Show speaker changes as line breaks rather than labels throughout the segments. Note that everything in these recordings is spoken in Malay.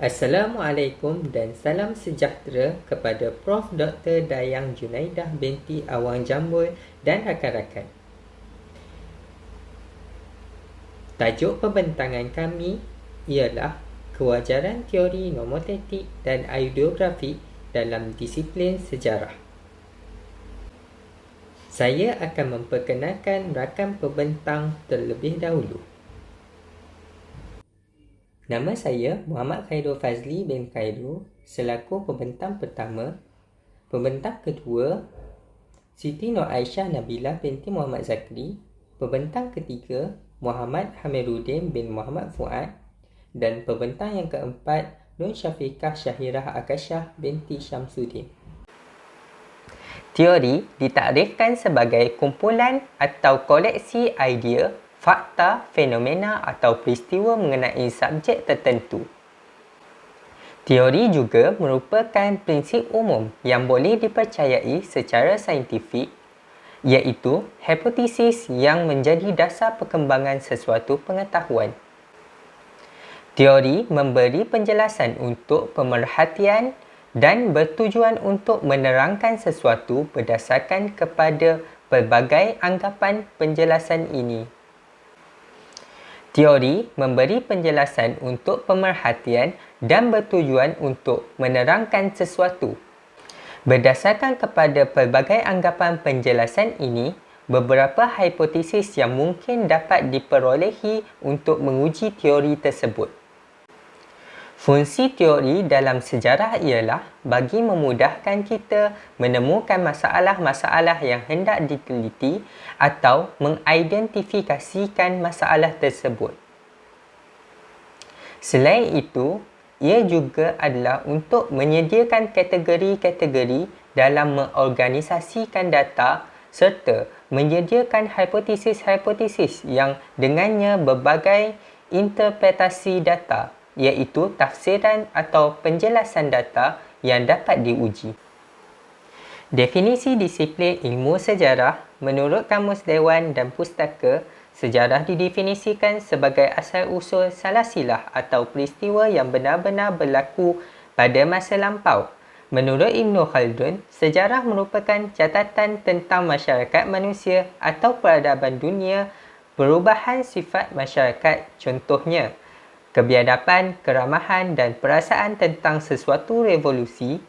Assalamualaikum dan salam sejahtera kepada Prof. Dr. Dayang Junaidah binti Awang Jambul dan rakan-rakan. Tajuk pembentangan kami ialah kewajaran teori nomotetik dan ideografi dalam disiplin sejarah. Saya akan memperkenalkan rakan pembentang terlebih dahulu. Nama saya Muhammad Khairul Fazli bin Khairul selaku pembentang pertama. Pembentang kedua Siti Nur Aisyah Nabilah binti Muhammad Zakri. Pembentang ketiga Muhammad Hamiruddin bin Muhammad Fuad. Dan pembentang yang keempat Nur Syafiqah Syahirah Akasyah binti Syamsuddin. Teori ditakrifkan sebagai kumpulan atau koleksi idea, fakta, fenomena atau peristiwa mengenai subjek tertentu. Teori juga merupakan prinsip umum yang boleh dipercayai secara saintifik, iaitu hipotesis yang menjadi dasar perkembangan sesuatu pengetahuan. Teori memberi penjelasan untuk pemerhatian dan bertujuan untuk menerangkan sesuatu berdasarkan kepada pelbagai anggapan penjelasan ini. Teori memberi penjelasan untuk pemerhatian dan bertujuan untuk menerangkan sesuatu. Berdasarkan kepada pelbagai anggapan penjelasan ini, beberapa hipotesis yang mungkin dapat diperolehi untuk menguji teori tersebut. Fungsi teori dalam sejarah ialah bagi memudahkan kita menemukan masalah-masalah yang hendak diteliti atau mengidentifikasikan masalah tersebut. Selain itu, ia juga adalah untuk menyediakan kategori-kategori dalam mengorganisasikan data serta menyediakan hipotesis-hipotesis yang dengannya berbagai interpretasi data, iaitu tafsiran atau penjelasan data yang dapat diuji. Definisi disiplin ilmu sejarah menurut Kamus Dewan dan Pustaka, sejarah didefinisikan sebagai asal-usul salasilah atau peristiwa yang benar-benar berlaku pada masa lampau. Menurut Ibn Khaldun, sejarah merupakan catatan tentang masyarakat manusia atau peradaban dunia, perubahan sifat masyarakat, contohnya kebiadaban, keramahan dan perasaan tentang sesuatu revolusi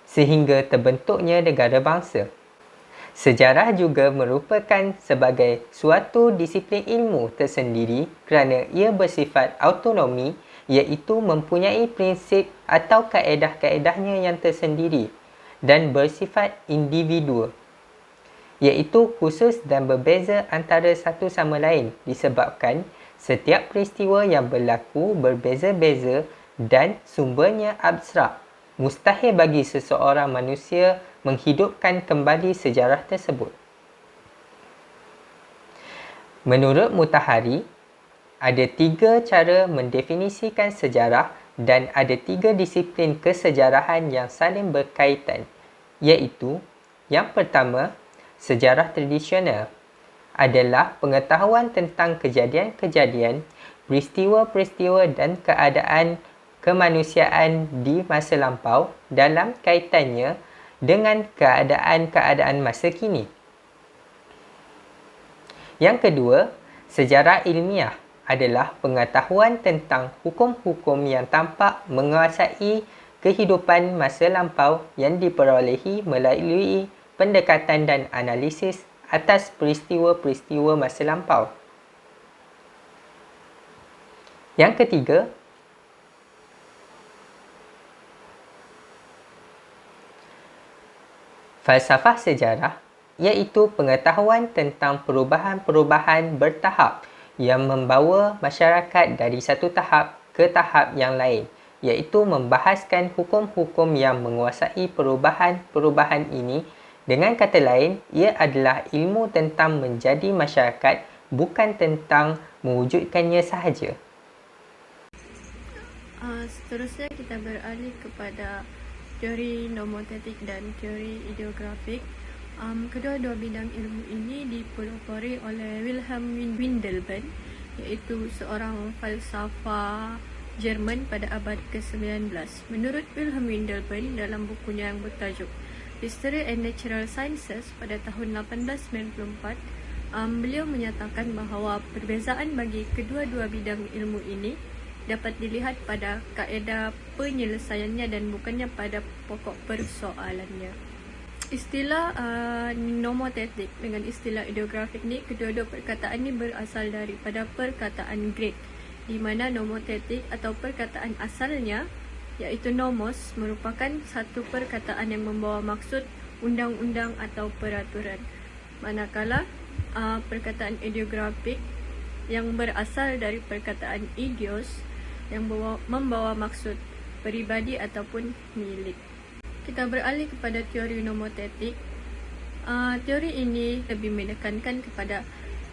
sehingga terbentuknya negara bangsa. Sejarah juga merupakan sebagai suatu disiplin ilmu tersendiri kerana ia bersifat autonomi, iaitu mempunyai prinsip atau kaedah-kaedahnya yang tersendiri dan bersifat individu, iaitu khusus dan berbeza antara satu sama lain disebabkan setiap peristiwa yang berlaku berbeza-beza dan sumbernya abstrak. Mustahil bagi seseorang manusia menghidupkan kembali sejarah tersebut. Menurut Mutahari, ada 3 cara mendefinisikan sejarah dan ada 3 disiplin kesejarahan yang saling berkaitan, iaitu yang pertama, sejarah tradisional adalah pengetahuan tentang kejadian-kejadian, peristiwa-peristiwa dan keadaan kemanusiaan di masa lampau dalam kaitannya dengan keadaan-keadaan masa kini. Yang kedua, sejarah ilmiah adalah pengetahuan tentang hukum-hukum yang tampak menguasai kehidupan masa lampau yang diperolehi melalui pendekatan dan analisis atas peristiwa-peristiwa masa lampau. Yang ketiga, falsafah sejarah iaitu pengetahuan tentang perubahan-perubahan bertahap yang membawa masyarakat dari satu tahap ke tahap yang lain, iaitu membahaskan hukum-hukum yang menguasai perubahan-perubahan ini. Dengan kata lain, ia adalah ilmu tentang menjadi masyarakat, bukan tentang mewujudkannya sahaja.
Seterusnya kita beralih kepada teori nomotetik dan teori ideografik. Kedua-dua bidang ilmu ini dipelopori oleh Wilhelm Windelband, iaitu seorang falsafah Jerman pada abad ke-19. Menurut Wilhelm Windelband dalam bukunya yang bertajuk History and Natural Sciences pada tahun 1894, beliau menyatakan bahawa perbezaan bagi kedua-dua bidang ilmu ini dapat dilihat pada kaedah penyelesaiannya dan bukannya pada pokok persoalannya. Istilah nomotetik dengan istilah ideografik ni, kedua-dua perkataan ni berasal daripada perkataan Greek, di mana nomotetik atau perkataan asalnya iaitu nomos merupakan satu perkataan yang membawa maksud undang-undang atau peraturan, manakala perkataan ideografik yang berasal dari perkataan idios yang membawa maksud peribadi ataupun milik. Kita beralih kepada teori nomotetik. Teori ini lebih menekankan kepada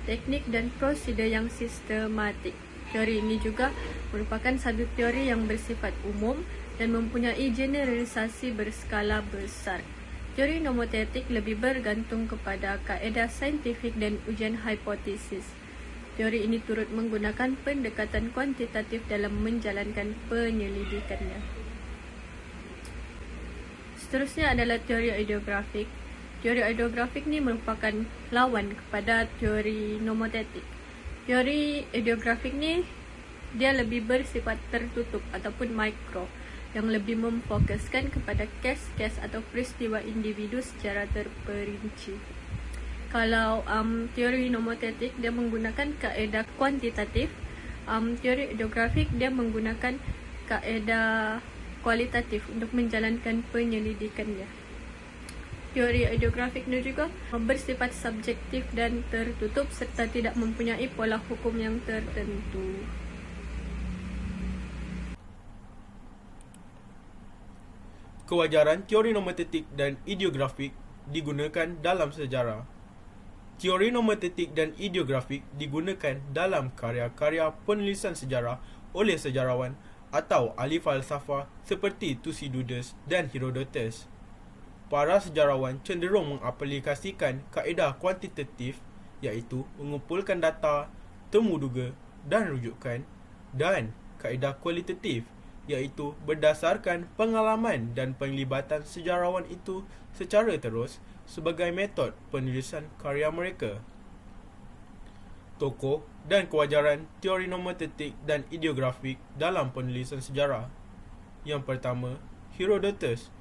teknik dan prosedur yang sistematik. Teori ini juga merupakan satu teori yang bersifat umum dan mempunyai generalisasi berskala besar. Teori nomotetik lebih bergantung kepada kaedah saintifik dan ujian hipotesis. Teori ini turut menggunakan pendekatan kuantitatif dalam menjalankan penyelidikannya. Seterusnya adalah teori ideografik. Teori ideografik ni merupakan lawan kepada teori nomotetik. Teori ideografik ni dia lebih bersifat tertutup ataupun mikro, yang lebih memfokuskan kepada kes-kes atau peristiwa individu secara terperinci. Kalau teori nomotetik dia menggunakan kaedah kuantitatif, teori ideografik dia menggunakan kaedah kualitatif untuk menjalankan penyelidikannya. Teori ideografik ini juga bersifat subjektif dan tertutup serta tidak mempunyai pola hukum yang tertentu.
Kewajaran teori nomotetik dan ideografik digunakan dalam sejarah. Teori nomotetik dan ideografik digunakan dalam karya-karya penulisan sejarah oleh sejarawan atau ahli falsafah seperti Thucydides dan Herodotus. Para sejarawan cenderung mengaplikasikan kaedah kuantitatif, iaitu mengumpulkan data, temu duga dan rujukan, dan kaedah kualitatif, iaitu berdasarkan pengalaman dan penglibatan sejarawan itu secara terus sebagai metod penulisan karya mereka. Tokoh dan kewajaran teori nomotetik dan ideografik dalam penulisan sejarah. Yang pertama, Herodotus.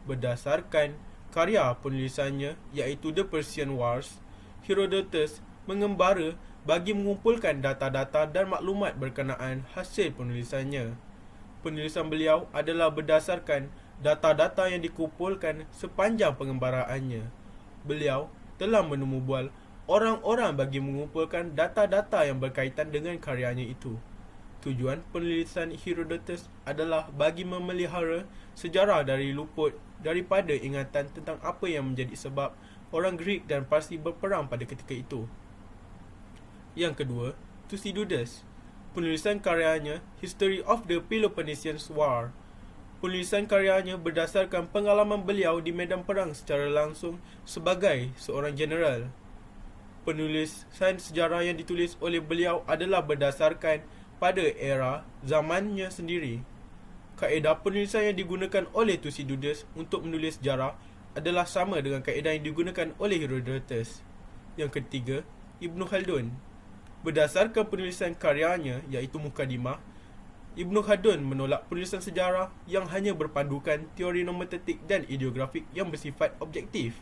Berdasarkan karya penulisannya iaitu The Persian Wars, Herodotus mengembara bagi mengumpulkan data-data dan maklumat berkenaan hasil penulisannya. Penulisan beliau adalah berdasarkan data-data yang dikumpulkan sepanjang pengembaraannya. Beliau telah menemu bual orang-orang bagi mengumpulkan data-data yang berkaitan dengan karyanya itu. Tujuan penulisan Herodotus adalah bagi memelihara sejarah dari luput daripada ingatan tentang apa yang menjadi sebab orang Greek dan Parsi berperang pada ketika itu. Yang kedua, Thucydides. Penulisan karyanya History of the Peloponnesian War. Penulisan karyanya berdasarkan pengalaman beliau di medan perang secara langsung sebagai seorang jeneral. Penulisan sejarah yang ditulis oleh beliau adalah berdasarkan pada era zamannya sendiri. Kaedah penulisan yang digunakan oleh Thucydides untuk menulis sejarah adalah sama dengan kaedah yang digunakan oleh Herodotus. Yang ketiga, Ibn Khaldun. Berdasarkan penulisan karyanya iaitu Mukadimah, Ibn Khaldun menolak penulisan sejarah yang hanya berpandukan teori nomotetik dan ideografik yang bersifat objektif.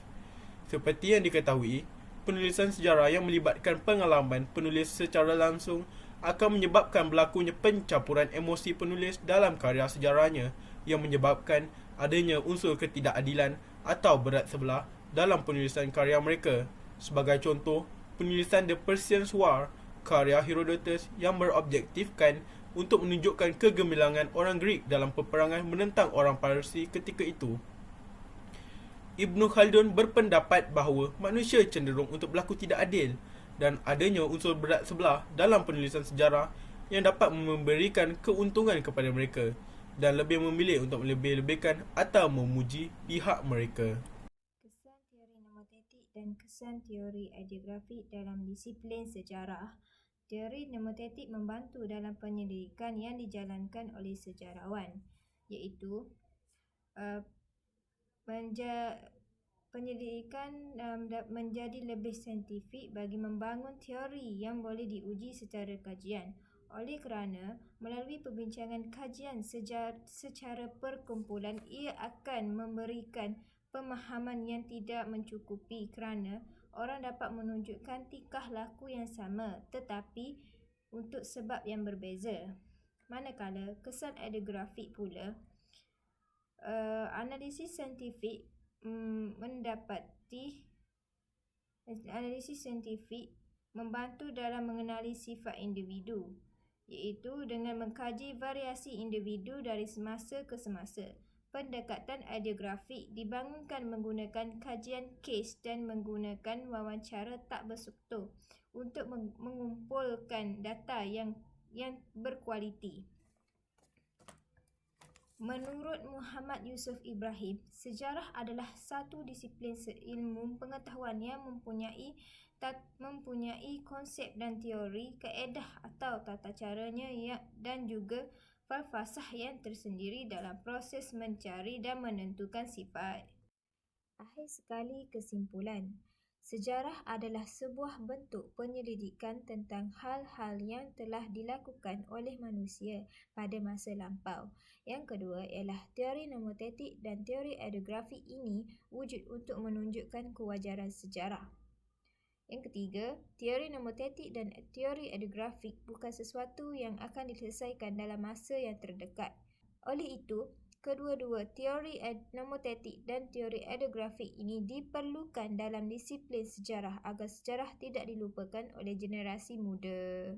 Seperti yang diketahui, penulisan sejarah yang melibatkan pengalaman penulis secara langsung akan menyebabkan berlakunya pencampuran emosi penulis dalam karya sejarahnya yang menyebabkan adanya unsur ketidakadilan atau berat sebelah dalam penulisan karya mereka. Sebagai contoh, penulisan The Persian War, karya Herodotus yang berobjektifkan untuk menunjukkan kegemilangan orang Greek dalam peperangan menentang orang Parsi ketika itu. Ibn Khaldun berpendapat bahawa manusia cenderung untuk berlaku tidak adil dan adanya unsur berat sebelah dalam penulisan sejarah yang dapat memberikan keuntungan kepada mereka dan lebih memilih untuk melebih-lebihkan atau memuji pihak mereka.
Kesan teori nomotetik dan kesan teori ideografik dalam disiplin sejarah. teori nomotetik membantu dalam penyelidikan yang dijalankan oleh sejarawan, iaitu penyelidikan menjadi lebih saintifik bagi membangun teori yang boleh diuji secara kajian. Oleh kerana melalui perbincangan kajian secara perkumpulan, ia akan memberikan pemahaman yang tidak mencukupi kerana orang dapat menunjukkan tingkah laku yang sama tetapi untuk sebab yang berbeza. Manakala kesan etnografik pula, analisis saintifik membantu dalam mengenali sifat individu, iaitu dengan mengkaji variasi individu dari semasa ke semasa. Pendekatan etnografik dibangunkan menggunakan kajian kes dan menggunakan wawancara tak berstruktur untuk mengumpulkan data yang berkualiti. Menurut Muhammad Yusuf Ibrahim, sejarah adalah satu disiplin ilmu pengetahuan yang mempunyai konsep dan teori, kaedah atau tata caranya dan juga falsafah yang tersendiri dalam proses mencari dan menentukan sifat. Akhir sekali, kesimpulan. Sejarah adalah sebuah bentuk penyelidikan tentang hal-hal yang telah dilakukan oleh manusia pada masa lampau. Yang kedua ialah teori nomotetik dan teori etnografik ini wujud untuk menunjukkan kewajaran sejarah. Yang ketiga, teori nomotetik dan teori etnografik bukan sesuatu yang akan diselesaikan dalam masa yang terdekat. Oleh itu, kedua-dua teori nomotetik dan teori etnografik ini diperlukan dalam disiplin sejarah agar sejarah tidak dilupakan oleh generasi muda.